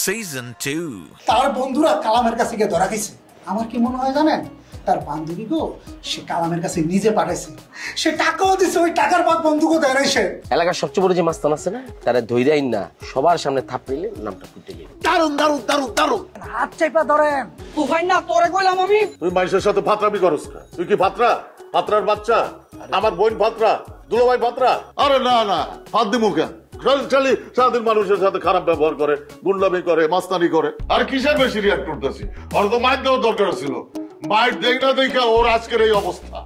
Season 2. তার বন্ধুরা কালামের কাছে গিয়ে ধরা খাইছে। আমার কি মনে হয় জানেন, তার বান্ধবী গো সে কালামের কাছে নিজে পাঠাইছে, সে টাকাও দিছে, ওই টাকার বাদ বন্ধুকে দেয় নাই সে। এলাকার সবচেয়ে বড় যে মাস্তান আছে না, তারা ধৈর্যই না সবার সামনে থাপড়িলে নামটা ফুটে যাবে। দারুন দারুন দারুন দারুন, হাত চাইপা ধরেন। তুই না তোরে কইলাম আমি। তুই মানুষের সাথে ফাতরামি করস না। তুই কি ফাতরা? ফাতরার বাচ্চা? আমার বোন ফাতরা, দুলাভাই ফাতরা? আরে না না, ফাত দিমু কেন? চলি সারাদিন মানুষের সাথে খারাপ ব্যবহার করে, গুন্ডামি করে, মাস্তানি করে। আর কিসের বেশি রিয়াক্ট করতেছি? ওর তো মাইর দেওয়ার দরকার ছিল। মাইর দেখ না দেখা ওর আজকের এই অবস্থা।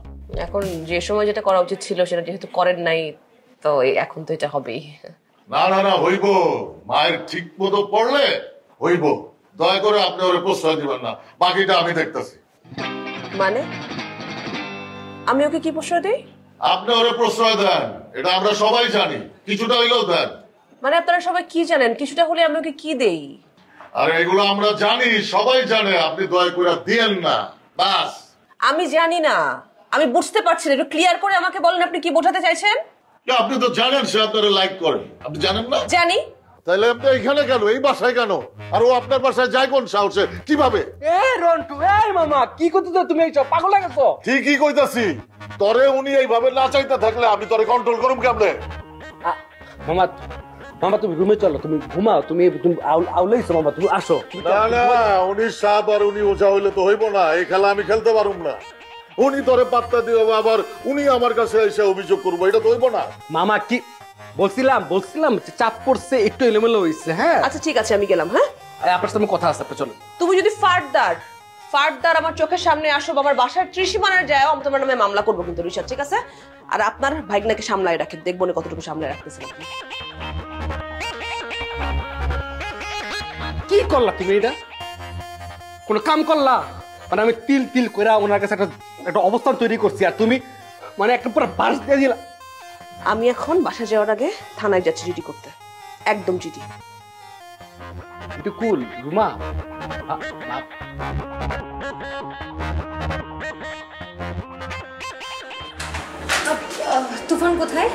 এখন যে সময় যেটা করা উচিত ছিল সেটা যেহেতু করেন নাই, তো এখন তো এটা হবেই। না না না, হইব। মায়ের ঠিক মতো পড়লে হইব। দয়া করে আপনি ওরে প্রশ্রয় দিবেন না, বাকিটা আমি দেখতেছি। মানে আমি ওকে কি প্রশ্রয় দিই? আপনি ওরে প্রশ্রয় দেন, এটা আমরা সবাই জানি। কিছুটা হইলেও দেন। মানে আপনারা সবাই কি জানেন? কিছুটা হলে আমি ওকে কি দেই? আরে এগুলো আমরা জানি, সবাই জানে। আপনি দয়া করে দিয়েন না, বাস। আমি জানি না, আমি বুঝতে পারছি না। একটু ক্লিয়ার করে আমাকে বলেন আপনি কি বোঝাতে চাইছেন। আপনি তো জানেন সে আপনারা লাইক করেন, আপনি জানেন না? জানি। তাহলে আপনি এখানে কেন, এই বাসায় কেন? আর ও আপনার বাসায় যায় কোন সাহসে, কিভাবে? এই রন্টু, এই মামা, কি করতেছো তুমি? এইসব পাগল হয়ে গেছো? ঠিকই কইতাছি। তরে উনি এইভাবে না চাইতে থাকলে আমি তরে কন্ট্রোল করুম কেমনে? মামা মামা তুমি রুমে চলো, তুমি ঘুমাও। তুমি আউলাইছো মামা, তুমি আসো। না না, উনি সাপ আর উনি ওঝা হইলে তো হইব না। এই খেলা আমি খেলতে পারুম না। উনি তরে পাত্তা দিও, আবার উনি আমার কাছে এসে অভিযোগ করবো, এটা তো হইব না। মামা কি বলছিলাম চাপ পড়ছে, একটু এলোমেলো হয়েছে। হ্যাঁ আচ্ছা ঠিক আছে, আমি গেলাম। হ্যাঁ আপনার সাথে কথা আছে, চলো। তুমি যদি ফার্দার আমার চোখের সামনে আসো, আমার বাসার ত্রিসীমানার যায়, আমি তোমার নামে মামলা করবো কিন্তু রিশাদ, ঠিক আছে? আর আপনার ভাইগনাকে সামলায় রাখেন, দেখবো না কতটুকু সামলায় রাখতেছেন আপনি। কি করলা তুমি? এটা কোন কাম করলা? মানে আমি তিল তিল করে ওনার কাছে একটা অবস্থান তৈরি করছি, আর তুমি মানে একটা পুরো বাস দিয়ে দিলা। আমি এখন বাসা যাওয়ার আগে থানায় যাচ্ছি জিডি করতে, একদম জিডি। একটু কুল রুমা। তুফান কোথায়?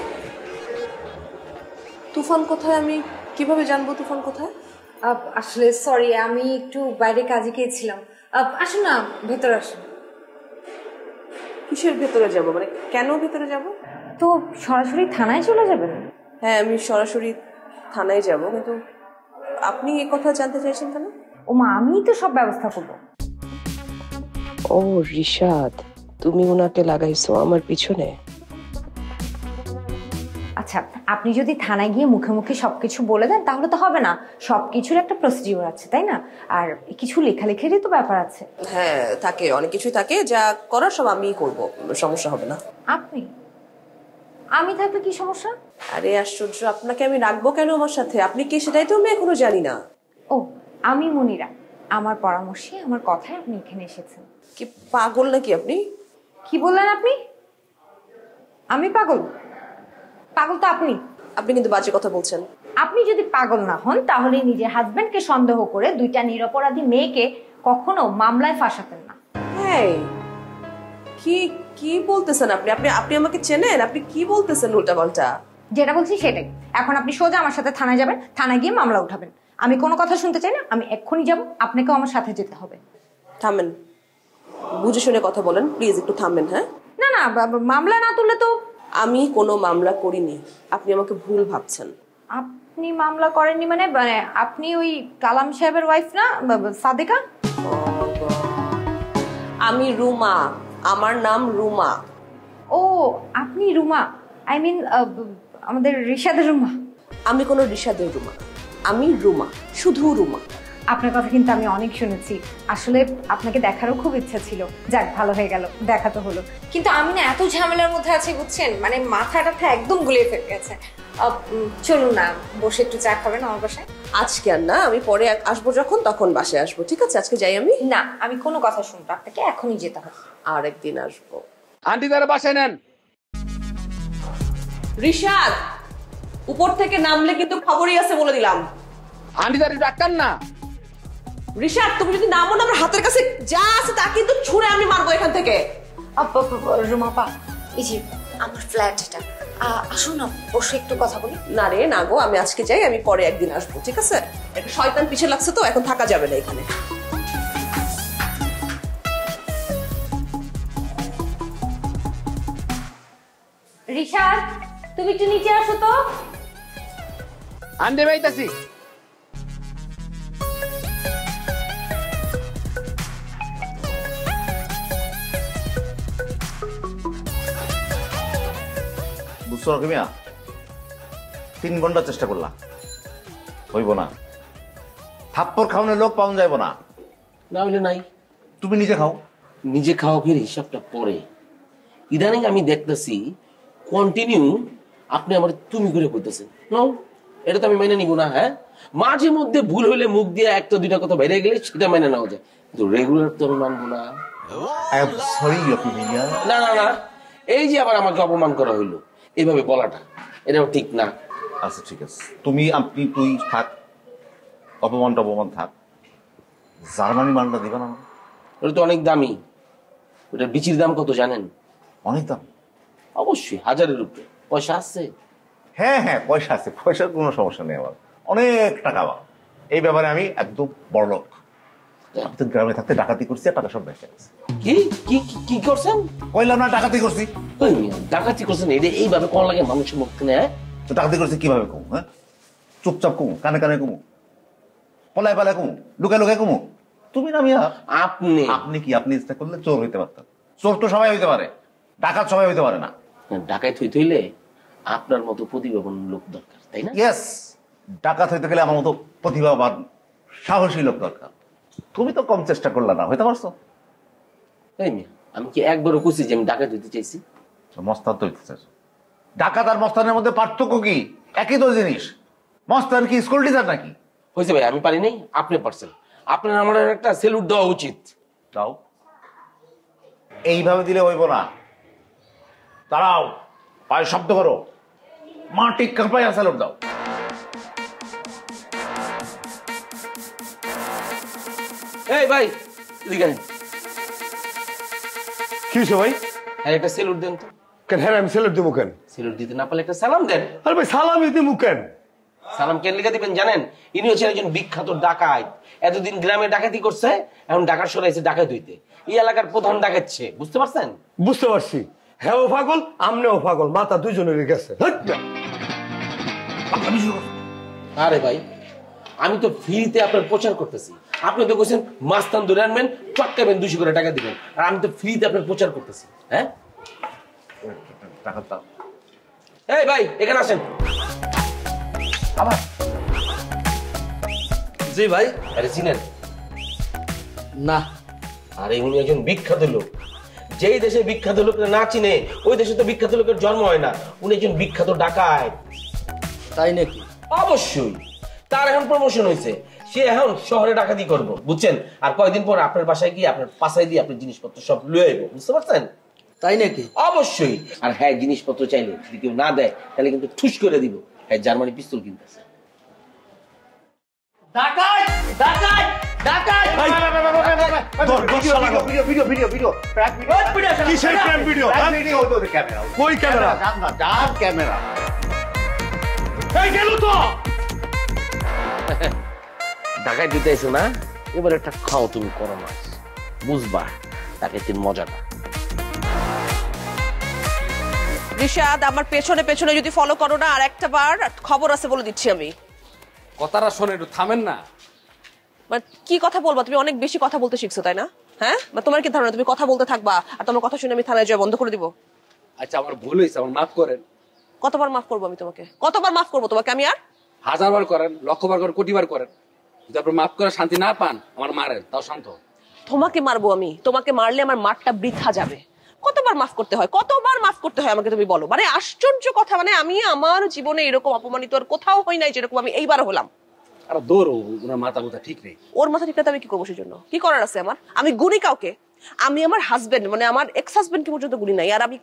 তুফান কোথায়? আমি কিভাবে জানবো তুফান কোথায়? আসলে সরি, আমি একটু বাইরে কাজে গিয়েছিলাম। আসুন না, ভেতরে আসুন। কিসের ভেতরে যাব? মানে কেন ভেতরে যাব? তো সরাসরি থানায় চলে যাবেন? হ্যাঁ, আমি সরাসরি থানায় যাব, কিন্তু আপনি এই কথা জানতে চাইছেন কেন? ওমা, আমিই তো সব ব্যবস্থা করব। ও রিশাদ, তুমি ওনাকে লাগাইছো আমার পিছনে? আচ্ছা, আপনি যদি থানায় গিয়ে মুখে মুখে সবকিছু বলে দেন তাহলে তো হবে না। সবকিছুর একটা প্রসিডিউর আছে, তাই না? আর কিছু লেখালেখিরই তো ব্যাপার আছে। হ্যাঁ থাকে, অনেক কিছুই থাকে, যা করার সব আমিই করব, সমস্যা হবে না। আমি থাকলে কি সমস্যা? আরে আশ্চর্য, আপনাকে আমি রাখবো কেন আমার সাথে? আপনি কি সেটাই তো আমি এখনো জানি না। ও, আমি মনিরা। আমার পরামর্শে, আমার কথায় আপনি এখানে এসেছেন। কি পাগল নাকি আপনি? কি বললেন আপনি? আমি পাগল? পাগল তো আপনি। আপনি কিন্তু বাজে কথা বলছেন। আপনি যদি পাগল না হন তাহলে নিজের হাজবেন্ডকে সন্দেহ করে দুইটা নিরপরাধী মেয়েকে কখনো মামলায় ফাঁসাতেন না। হ্যাঁ, কি কি বলতেছেন আপনি? আপনি আপনি আমাকে চেনেন? আপনি কি বলতেছেন উল্টাপাল্টা? যেটা বলছি সেটাই। এখন আপনি সোজা আমার সাথে থানায় যাবেন, থানায় গিয়ে মামলা উঠাবেন। আমি কোনো কথা শুনতে চাই না, আমি এক্ষুনি যাব, আপনাকেও আমার সাথে যেতে হবে। থামেন, বুঝে শুনে কথা বলেন প্লিজ, একটু থামেন। হ্যাঁ না না, মামলা না তুললে তো। আমি কোনো মামলা করিনি, আপনি আমাকে ভুল ভাবছেন। আপনি মামলা করেননি মানে? আপনি ওই কালাম সাহেবের ওয়াইফ না, সাদেকা? আমি রুমা, আমার নাম রুমা। ও, আপনি রুমা? আই মিন আমাদের রিশাদের রুমা? আমি কোনো রিশাদের রুমা, আমি রুমা, শুধু রুমা। আপনার কথা কিন্তু আমি অনেক শুনেছি। আসলে আপনাকে দেখারও খুব ইচ্ছা ছিল। যাক, ভালো হয়ে গেল, দেখা তো হলো। কিন্তু আমি না এত ঝামেলার মধ্যে আছি বুঝছেন, মানে মাথাটা একদম গুলিয়ে ফেলে গেছে। চলুন না, বসে একটু চা খাবেন আমার বাসায়? আজকে আর না, আমি পরে আসবো, যখন তখন বাসায় আসবো, ঠিক আছে? আজকে যাই আমি? না, আমি কোনো কথা শুনবো, আপনাকে এখনই যেতে হবে। আর একদিন আসবো। আন্টি তারা বাসায় নেন। রিশাদ, উপর থেকে নামলে কিন্তু খবরই আছে বলে দিলাম। আন্টি তারা ডাক্তার না। রিশাদ, তুমি যদি নামো না, আমার হাতের কাছে যা আছে তা কিন্তু ছুঁড়ে আমি মারবো এখান থেকে। রুমাপা, এই যে আমার ফ্ল্যাট, এটা আসুন না, বসে একটু কথা বলি। না রে না গো, আমি আজকে যাই, আমি পরে একদিন আসবো, ঠিক আছে? একটা শয়তান পিছে লাগছে তো, এখন থাকা যাবে না এখানে। রিশাদ, তুমি একটু নিচে আসো তো। আনতে পাইতাছি। বুঝছো না মিয়া, 3 ঘন্টা চেষ্টা করলাম, হইব না। থাপ্পড় খাওয়ানোর লোক পাওয়া যাইব না। না হইলে নাই। তুমি নিজে খাও। নিজে খাওয়া ফের হিসাবটা পরে। ইদানিং আমি দেখতেছি কন্টিনিউ আপনি আমার তুমি করে করতেছেন। নাও, এটা তো আমি মেনে নিব না। হ্যাঁ, মাঝে মধ্যে ভুল হইলে মুখ দিয়ে একটা দুইটা কথা বেরিয়ে গেলে সেটা মেনে নেওয়া যায়, কিন্তু রেগুলার তো আমি মানবো না। আই এম সরি লকি মিয়া। না না না, এই যে আবার আমাকে অপমান করা হইলো এইভাবে বলাটা, এটাও ঠিক না। আচ্ছা ঠিক আছে, তুমি আপনি তুই থাক, অপমান টপমান থাক। জার্মানি মালটা দিবা না? ওটা তো অনেক দামি। ওটার বিচির দাম কত জানেন? অনেক দাম। অবশ্যই 1000-এর উপরে। পয়সা আছে? হ্যাঁ হ্যাঁ, পয়সা আছে, পয়সার কোনো সমস্যা নেই আমার, অনেক টাকা। এই ব্যাপারে আমি একদম বড় লোক। আমি তো গ্রামে থাকতে ডাকাতি করছি, আর টাকা সব বেঁচে গেছে। কি কি কি করছেন? কইলাম না ডাকাতি করছি। ওই মিয়া, ডাকাতি করছেন এটা এইভাবে কোন লাগে মানুষের মুখ থেকে? তো ডাকাতি করছি কিভাবে কমু? হ্যাঁ, চুপচাপ কমু, কানে কানে কমু, পলায় পালায় কমু, লুকায় লুকায় কমু? তুমি না মিয়া। আপনি আপনি কি, আপনি ইচ্ছা করলে চোর হইতে পারতেন। চোর তো সবাই হইতে পারে, ডাকাত সবাই হইতে পারে না। ডাকাত হইতে হইলে আপনার মতো প্রতিভাবান লোক দরকার, তাই না? ইয়েস, ডাকাত হইতে গেলে আমার মতো প্রতিভাবান সাহসী লোক দরকার। তুমি তো কম চেষ্টা করলে না, হইতে পারছো? এই মিয়া, আমি কি একবারও খুশি যে আমি ডাকাত হইতে চাইছি? মস্তান তো হইতে চাইছো। ডাকাত আর মস্তানের মধ্যে পার্থক্য কি? একই তো জিনিস। মস্তান কি স্কুল টিচার নাকি? হয়েছে ভাই, আমি পারি নাই, আপনি পারছেন। আপনার আমার একটা সেলুট দেওয়া উচিত। দাও। এইভাবে দিলে হইব না। দাঁড়াও, পায়ে শব্দ করো, মাটি কাঁপাইয়া স্যালুট দাও। এই ভাই, এদিকে আয়। কি হয়েছে ভাই? হ্যাঁ, একটা সেলুট দেন তো। কেন? হ্যাঁ, আমি সেলুট দিব কেন? সেলুট দিতে না পারলে একটা সালাম দেন। আরে ভাই, সালামি দিব কেন? সালাম কেন লিখে দিবেন জানেন? ইনি হচ্ছেন একজন বিখ্যাত ডাকাত। এতদিন গ্রামে ডাকাতি করছে, এখন ঢাকা সরাইছে ডাকাত হইতে। এই এলাকার প্রধান ডাকাচ্ছে, বুঝতে পারছেন? বুঝতে পারছি। হ্যাঁ, ও পাগল, আমনেও পাগল, মাথা দুইজনেরই গেছে। আরে ভাই, আমি তো ফ্রিতে আপনার প্রচার করতেছি। আপনি তো বলছেন মাস্তান ধরে আনবেন, চটকাবেন, 200 করে টাকা দিবেন, আর আমি তো ফ্রিতে আপনার প্রচার করতেছি। হ্যাঁ, টাকা দাও। এই ভাই, এখানে আসেন। আবার জি ভাই। আরে চিনেন না। আরে উনি একজন বিখ্যাত লোক। যেই দেশে বিখ্যাত লোকরা না চিনে, ওই দেশে তো বিখ্যাত লোকের জন্ম হয় না। উনি একজন বিখ্যাত ডাকাত। তাই নাকি? অবশ্যই। তার এখন প্রমোশন হয়েছে, সে এখন শহরে ডাকাতি করবো, বুঝছেন? আর কয়েকদিন পর আপনার বাসায় গিয়ে আপনার পাশায় দিয়ে আপনার জিনিসপত্র সব লয়ে আইবো, বুঝতে পারছেন? তাই নাকি? অবশ্যই। আর হ্যাঁ, জিনিসপত্র চাইলে যদি কেউ না দেয় তাহলে কিন্তু ঠুস করে দিব। হ্যাঁ, জার্মানি পিস্তল কিনতেছে। ডাকাত ডাকাত ডাকাত! ভিডিও ভিডিও ভিডিও কিসের প্রেম ভিডিও? ক্যামেরা কই ক্যামেরা? যার ক্যামেরা। এই গেল তো। ঢাকায় দিতে এসো না, এবার একটা খাও তুমি, করো না, বুঝবা ডাকাতির মজাটা। রিশাদ, আমার পেছনে পেছনে যদি ফলো করো না, আর একটা বার খবর আছে বলে দিচ্ছি আমি। কথাটা শোনে, একটু থামেন না। মানে কি কথা বলবা? তুমি অনেক বেশি কথা বলতে শিখছো, তাই না? হ্যাঁ, তোমার কি ধারণা তুমি কথা বলতে থাকবা আর তোমার কথা শুনে আমি থানায় যাওয়া বন্ধ করে দিব? আচ্ছা, আমার ভুল হয়েছে, আমার মাফ করেন। কতবার মাফ করবো আমি তোমাকে? কতবার মাফ করবো তোমাকে আমি? আর 1000 বার করেন, লক্ষবার করেন, কোটিবার করেন, যদি আপনি মাফ করে শান্তি না পান, আমার মারেন, তাও শান্ত। তোমাকে মারবো আমি? তোমাকে মারলে আমার মারটা বৃথা যাবে। কতবার মাফ করতে হয়? কতবার মাফ করতে হয় আমাকে তুমি বলো? মানে আশ্চর্য কথা, মানে আমি আমার জীবনে এরকম অপমানিত আর কোথাও হয় নাই যেরকম আমি এইবার হলাম। আর দৌড়, ওনার মাথা মুথা ঠিক নেই। ওর মাথা ঠিক না, আমি কি করবো সেজন্য? কি করার আছে আমার? আমি গুনি কাউকে? আমি আমার হাজবেন্ড, মানে আমার এক্স হাজবেন্ডকে পর্যন্ত গুনি নাই, আর আমি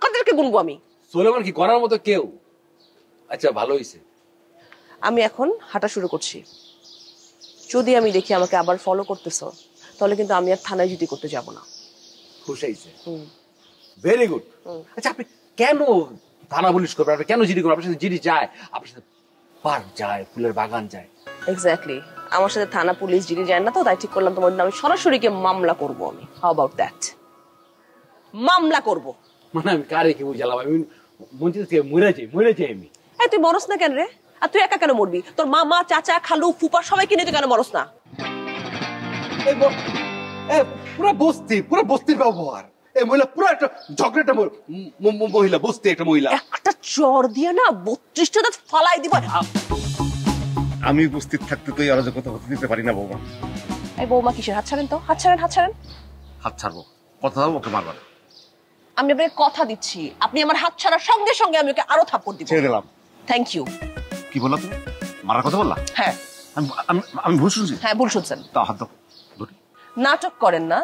কাদেরকে গুনবো আমি? সোলেমান কি করার মতো কেউ? আচ্ছা, ভালো হয়েছে। আমি এখন হাঁটা শুরু করছি। যদি আমি দেখি আমাকে আবার ফলো করতেছো, তাহলে কিন্তু আমি আর থানায় জিডি করতে যাব না। খুশ হয়েছে, ভেরি গুড। আচ্ছা, আপনি কেন থানা পুলিশ করবেন, আপনি কেন জিডি করবেন? আপনার সাথে জিডি যায়, আপনার সাথে পার্ক যায়, ফুলের বাগান যায়। এক্স্যাক্টলি, আমার সাথে থানা পুলিশ জিডি যায় না, তো তাই ঠিক করলাম তোমার নামে সরাসরি গিয়ে মামলা করবো আমি। How about that? মামলা করব। মানে আমি কারে কি বুঝালাম, আমি বঞ্চিত থেকে মরে যাই আমি। এই তুই মরস না কেন রে? আর তুই একা কেন মরবি? তোর মামা, চাচা, খালু, ফুপা সবাইকে নিয়ে তুই কেন মরস না? পুরো বস্তির ব্যবহার। এই মহিলা পুরো একটা ঝগড়াটা মহিলা, বস্তি একটা মহিলা। একটা চর দিয়ে না 32টা দাঁত ফালাই দিব। আমি উপস্থিত থাকতে তো এই অরাজকতা হতে দিতে পারি না বৌমা। এই বৌমা কিসের? হাত ছাড়েন তো, হাত ছাড়েন, হাত ছাড়েন। হাত ছাড়বো, কথা দাও, ওকে মারবা না। আমি আপনাকে কথা দিচ্ছি, আপনি আমার হাত ছাড়ার সঙ্গে সঙ্গে আমি ওকে আরো থাপ্পড় দিব। ছেড়ে দিলাম। Thank you. কি বললা তুমি? মারার কথা বললা? হ্যাঁ আমি ভুল শুনছি? হ্যাঁ ভুল শুনছেন। তা হাত দাও। নাটক করেন না।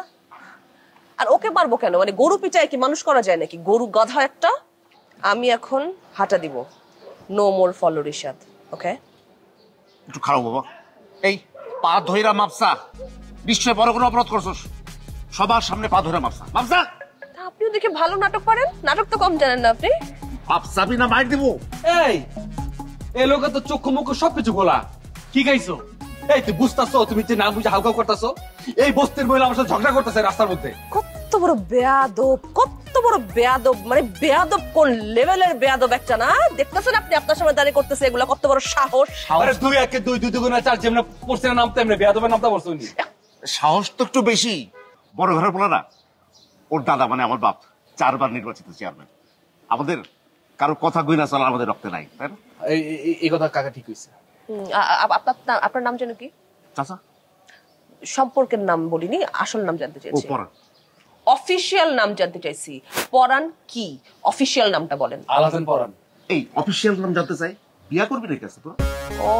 আর ওকে মারবো কেন? মানে গরু পিটায় কি মানুষ করা যায় নাকি? গরু গাধা একটা। আমি এখন হাঁটা দিব। নো মোর ফলো রিশাদ, ওকে? একটু খারাপ বাবা, এই পা ধইরা মাপসা, নিশ্চয় বড় কোনো অপরাধ করছস, সবার সামনে পা ধইরা মাপসা। মাপসা আপনিও দেখে ভালো নাটক পারেন, নাটক তো কম জানেন না আপনি। মাপসাবি না মার দিব? এই লোকে তো চক্ষু মুখ সবকিছু গোলা। কি গাইছো? এই তুই বুঝতাছো? তুমি যে না বুঝে হাউকাউ করতাছো। এই বস্তির মহিলা আমার সাথে ঝগড়া করতেছে রাস্তার মধ্যে। কত বড় বেয়াদব, কত বড় বেয়াদব, মানে বেয়াদব কোন লেভেলের বেয়াদব একটা না? দেখতেছেন আপনি আপনার সামনে দাঁড়িয়ে করতেছে এগুলা, কত বড় সাহস। আরে 2 1 2 2 2 4 যেমন পড়ছে না নামতে, এমনি বেয়াদবের নামটা পড়ছে উনি। সাহস তো একটু বেশি। বড় ঘরের বলা না, ওর দাদা মানে আমার বাপ 4 বার নির্বাচিত চেয়ারম্যান। আমাদের কারো কথা গইনা চলা আমাদের রক্তে নাই, তাই না? এই কথা কাকা ঠিক হইছে। আপনার নাম যেন কি? চাচা। সম্পর্কের নাম বলিনি, আসল নাম জানতে ও চাইছি। পরাণ। অফিশিয়াল নাম জানতে চাইছি। পরাণ কি? অফিশিয়াল নামটা বলেন। আলাদান পরাণ। এই অফিশিয়াল নাম জানতে চাই? বিয়া করবি নাকি আছে তো? ও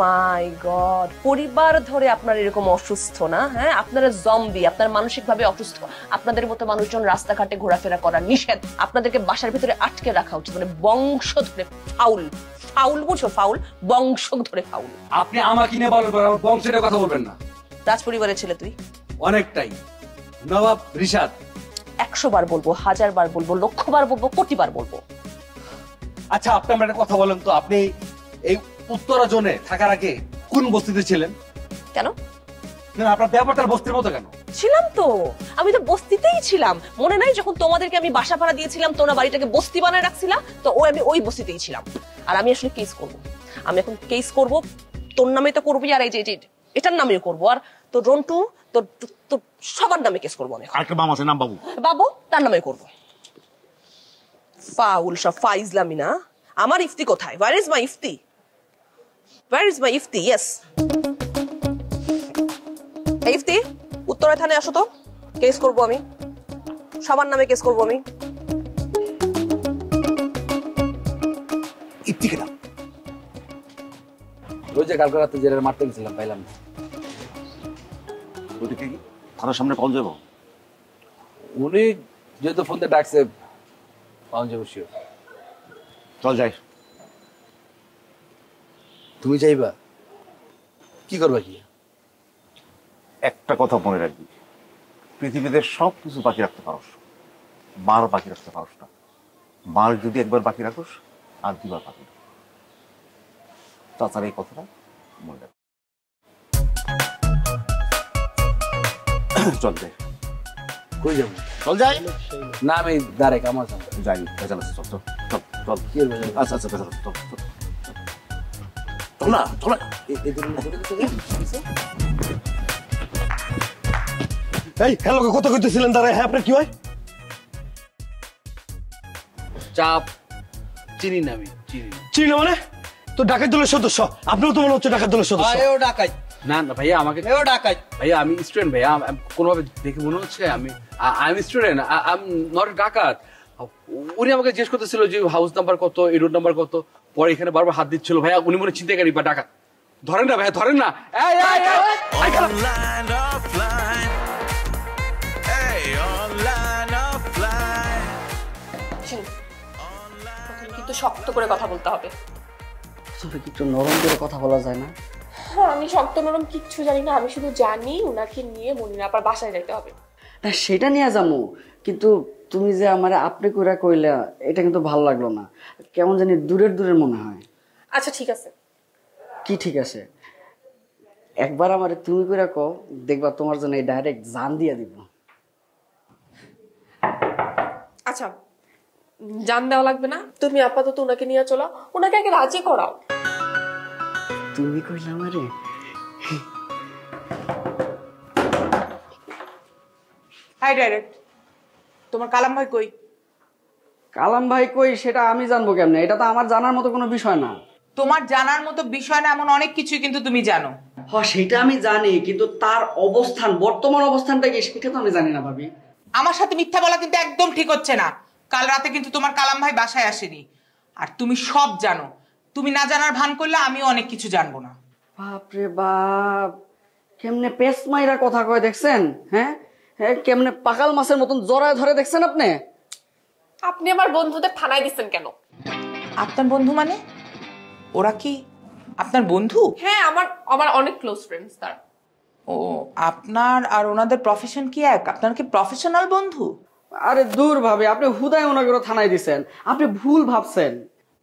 মাই গড, পরিবার ধরে আপনার এরকম অসুস্থ না? হ্যাঁ, আপনারা জম্বি, আপনার মানসিক ভাবে অসুস্থ। আপনাদের মতো মানুষজন রাস্তাঘাটে ঘোরাফেরা করা নিষেধ। আপনাদেরকে বাসার ভিতরে আটকে রাখা উচিত। মানে বংশ ধরে ফাউল, ফাউল বুঝো? ফাউল, বংশ ধরে ফাউল। আপনি আমাকে নিয়ে বলবেন, আমার বংশের কথা বলবেন না। রাজ পরিবারের ছেলে তুই? অনেকটাই। নবাব রিশাদ। 100 বার বলবো, 1000 বার বলবো, লক্ষ বার বলবো, কোটি বার বলবো। আচ্ছা আপনি আমার একটা কথা বলেন তো, আপনি এই উত্তরা জোনে থাকার আগে কোন বস্তিতে ছিলেন? কেন? আপনার ব্যাপারটা বস্তির মতো কেন? ছিলাম তো, আমি তো বস্তিতেই ছিলাম। মনে নাই যখন তোমাদেরকে আমি বাসা ভাড়া দিয়েছিলাম, তোমরা বাড়িটাকে বস্তি বানায় রাখছিলাম, তো আমি ওই বস্তিতেই ছিলাম। আর আমি আসলে কেস করব, আমি এখন কেস করব। তোর নামে তো করবি, আর এই যে এটার নামেও করবো, আর তোর রন্টু, তোর সবার নামে কেস করবো। আমি আরেকটা মামা আছে নাম বাবু। বাবু, তার নামে করবো। ফাউল সব, ফাইজলামি না? আমার ইফতি কোথায়? Where is my Ifti? Where is my Ifti? Yes, Ifti, Uttara থানায় আসো তো, কেস করবো আমি, সবার নামে কেস করবো আমি। ইফতি কেনা ওই যে কালকে রাতে জেলের মারতে গেছিলাম, পাইলাম না। ওদিকে কি থানার সামনে পাওয়া যাবো? উনি যেহেতু ফোনতে ডাকছে, পাওয়া যাবো শিওর। চল যাই। তুমি যাইবা? কি করবা? কি একটা কথা মনে রাখবি, পৃথিবীতে সব কিছু বাকি রাখতে পারস, মার বাকি রাখতে পারস না। মার যদি একবার বাকি রাখোস, আর 2 বার বাকি। তাছাড়া এই কথাটা মনে রাখবি। চল যাই। কই যাবো? চল যাই না আমি দাঁড়াই, আমার সামনে যাই। চল চল চল চল চল। কি করবো? আচ্ছা আচ্ছা চল চল চল চল না, চল না। এই হ্যালো, কথা কইতেছিলেন দাঁড়ায়। হ্যাঁ, আপনার কি হয়? চাপ চিনি না, আমি চিনি না। চিনি না মানে? তো ডাকাত দলের সদস্য আপনিও তো মনে হচ্ছে ডাকাত দলের সদস্য। না না ভাইয়া, আমাকে ভাইয়া, আমি স্টুডেন্ট ভাইয়া, কোনোভাবে দেখে মনে হচ্ছে আমি স্টুডেন্ট, আই এম নট ডাকাত। উনি আমাকে জিজ্ঞেস করতেছিল যে হাউস নাম্বার কত, এই রোড নাম্বার কত, পরে এখানে বারবার হাত দিচ্ছিল। ভাইয়া উনি মনে চিন্তাকারী বা ডাকাত। ধরেন না ভাইয়া, ধরেন না। কিন্তু শক্ত করে কথা বলতে হবে। একটু নরম করে কথা বলা যায় না? হ্যাঁ, আমি শক্ত নরম কিচ্ছু জানি না। আমি শুধু জানি ওনাকে নিয়ে মনির আপার বাসায় যাইতে হবে। সেটা নিয়ে যাবো, কিন্তু তুমি যে আমার আপনি করে কইলা এটা কিন্তু ভালো লাগলো না, কেমন জানি দূরের দূরের মনে হয়। আচ্ছা ঠিক আছে। কি ঠিক আছে? একবার আমারে তুমি করে কও, দেখবা তোমার জন্য ডাইরেক্ট জান দিয়ে দিব। আচ্ছা জান দেওয়া লাগবে না, তুমি আপাতত ওনাকে নিয়ে চলো, ওনাকে আগে রাজি করাও। তুমি কইলা আমারে? হাই ডাইরেক্ট, তোমার কালাম ভাই কই? কালাম ভাই কই সেটা আমি জানবো কেমনে? এটা তো আমার জানার মতো কোনো বিষয় না। তোমার জানার মতো বিষয় না এমন অনেক কিছুই কিন্তু তুমি জানো। হ্যাঁ সেটা আমি জানি, কিন্তু তার অবস্থান, বর্তমান অবস্থানটা কি সেটা তো আমি জানি না ভাবি। আমার সাথে মিথ্যা বলা কিন্তু একদম ঠিক হচ্ছে না। কাল রাতে কিন্তু তোমার কালাম ভাই বাসায় আসেনি, আর তুমি সব জানো। তুমি না জানার ভান করলে আমিও অনেক কিছু জানবো না। বাপরে বাপ, কেমনে পেস মাইরা কথা কয় দেখছেন? হ্যাঁ হ্যাঁ, কেমনে পাকাল মাছের মতন জড়ায় ধরে দেখছেন আপনি? আপনি আমার বন্ধুদের থানায় দিচ্ছেন কেন? আপনার বন্ধু মানে? ওরা কি আপনার বন্ধু? হ্যাঁ, আমার আমার অনেক ক্লোজ ফ্রেন্ডস তার। ও, আপনার আর ওনাদের প্রফেশন কি এক? আপনার কি প্রফেশনাল বন্ধু? আরে দূর ভাবে, আপনি হুদায় ওনাকে থানায় দিছেন, আপনি ভুল ভাবছেন।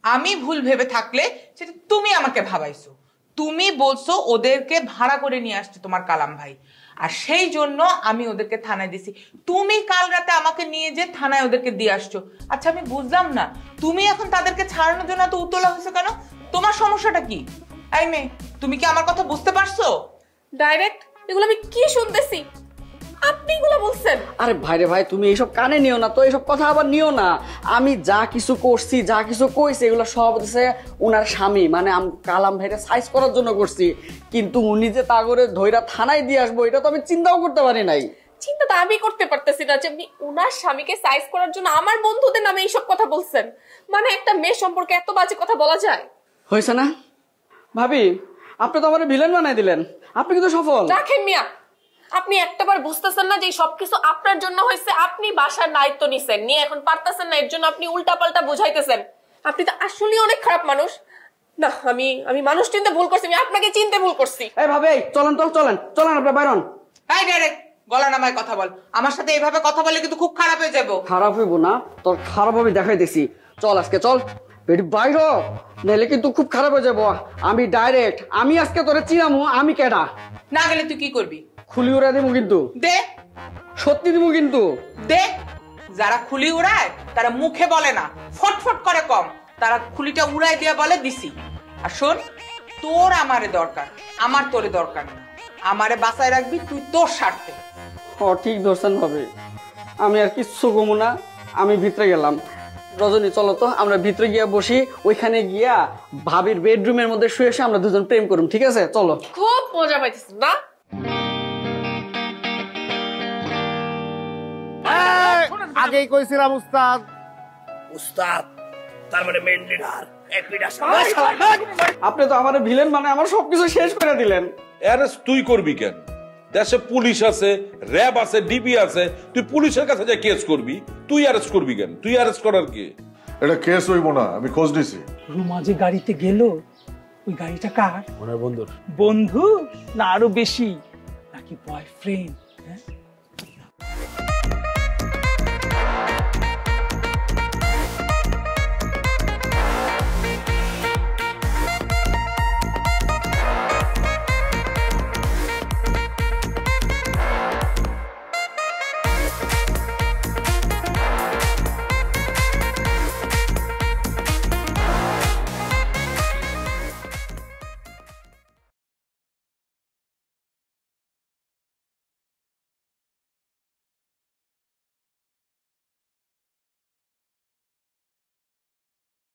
আমি ভুল ভেবে থাকলে সেটা তুমি আমাকে ভাবাইছো। তুমি বলছো ওদেরকে ভাড়া করে নিয়ে আসছে তোমার কালাম ভাই, আর সেই জন্য আমি ওদেরকে থানায় দিছি। তুমি কাল রাতে আমাকে নিয়ে যে থানায় ওদেরকে দিয়ে আসছো। আচ্ছা আমি বুঝলাম না, তুমি এখন তাদেরকে ছাড়ানোর জন্য এত উতলা হয়েছে কেন? তোমার সমস্যাটা কি? এই মেয়ে, তুমি কি আমার কথা বুঝতে পারছো? ডাইরেক্ট এগুলো আমি কি শুনতেছি? আপনি এগুলো বলছেন? আরে ভাইরে ভাই, তুমি এইসব কানে নিও না তো, এইসব কথা আবার নিও না। আমি যা কিছু করছি, যা কিছু কইছি, এগুলো সব হচ্ছে ওনার স্বামী, মানে কালাম ভাইরে সাইজ করার জন্য করছি। কিন্তু উনি যে তা করে ধইরা থানায় দিয়ে আসবো, এটা তো আমি চিন্তাও করতে পারি নাই। চিন্তা তো আমি করতে পারতেছি না যে আপনি ওনার স্বামীকে সাইজ করার জন্য আমার বন্ধুদের নামে এইসব কথা বলছেন। মানে একটা মেয়ে সম্পর্কে এত বাজে কথা বলা যায়? হয়েছে না ভাবি? আপনি তো আমার ভিলেন বানাই দিলেন, আপনি কিন্তু সফল। রাখেন মিয়া, আপনি একটাবার বুঝতেছেন না যে সবকিছু আপনার জন্য হয়েছে? আপনি বাসার দায়িত্ব নিছেন, নিয়ে এখন পারতেছেন না, এর জন্য আপনি উল্টাপাল্টা বুঝাইতেছেন। আপনি তো আসলে অনেক খারাপ মানুষ। না, আমি মানুষ চিনতে ভুল করছি, আমি আপনাকে চিনতে ভুল করছি। এই ভাবে চলেন তো, চলেন চলেন, আপনার বাইরন। এই ডাইরেক্ট গলা নামায় কথা বল। আমার সাথে এইভাবে কথা বলে কিন্তু খুব খারাপ হয়ে যাবো। খারাপ হইব না, তোর খারাপ হবে দেখাইতেছি। চল আজকে চল বেটি বাইর, নাইলে কিন্তু খুব খারাপ হয়ে যাবো। আমি ডাইরেক্ট, আমি আজকে তোরে চিনামু আমি কেডা। না গেলে তুই কি করবি? খুলি উড়াই দিমু কিন্তু। দে, সত্যি দিমু কিন্তু। দে। যারা খুলি উড়ায় তারা মুখে বলে না, ফটফট করে কম। তারা খুলিটা উড়াই দিয়ে বলে দিছি। আর শোন, তোর আমারে দরকার, আমার তোরে দরকার না। আমারে বাঁচায় রাখবি তুই তোর স্বার্থে। ঠিক ধরছেন ভাবে, আমি আর কিচ্ছু কমু না, আমি ভিতরে গেলাম। রজনী চলো তো, আমরা ভিতরে গিয়া বসি, ওইখানে গিয়া ভাবির বেডরুমের মধ্যে শুয়ে এসে আমরা দুজন প্রেম করুম, ঠিক আছে? চলো। খুব মজা পাইতেছেন না? আগেই কইছিলাম উস্তাদ। উস্তাদ তার মানে মেন লিডার, এক লিডার। আপনি তো আমার ভিলেন মানে আমার সবকিছু শেষ করে দিলেন। অ্যারেস্ট তুই করবি কেন? দেশে পুলিশ আছে, র্যাব আছে, ডিবি আছে, তুই পুলিশের কাছে যা কেস করবি। তুই অ্যারেস্ট করবি কেন? তুই অ্যারেস্ট করার কি? এটা কেস হইব না, আমি খোঁজ নিছি। রুমা যে গাড়িতে গেল, ওই গাড়িটা কার? ওনার বন্ধুর। বন্ধু না আরো বেশি, নাকি বয়ফ্রেন্ড?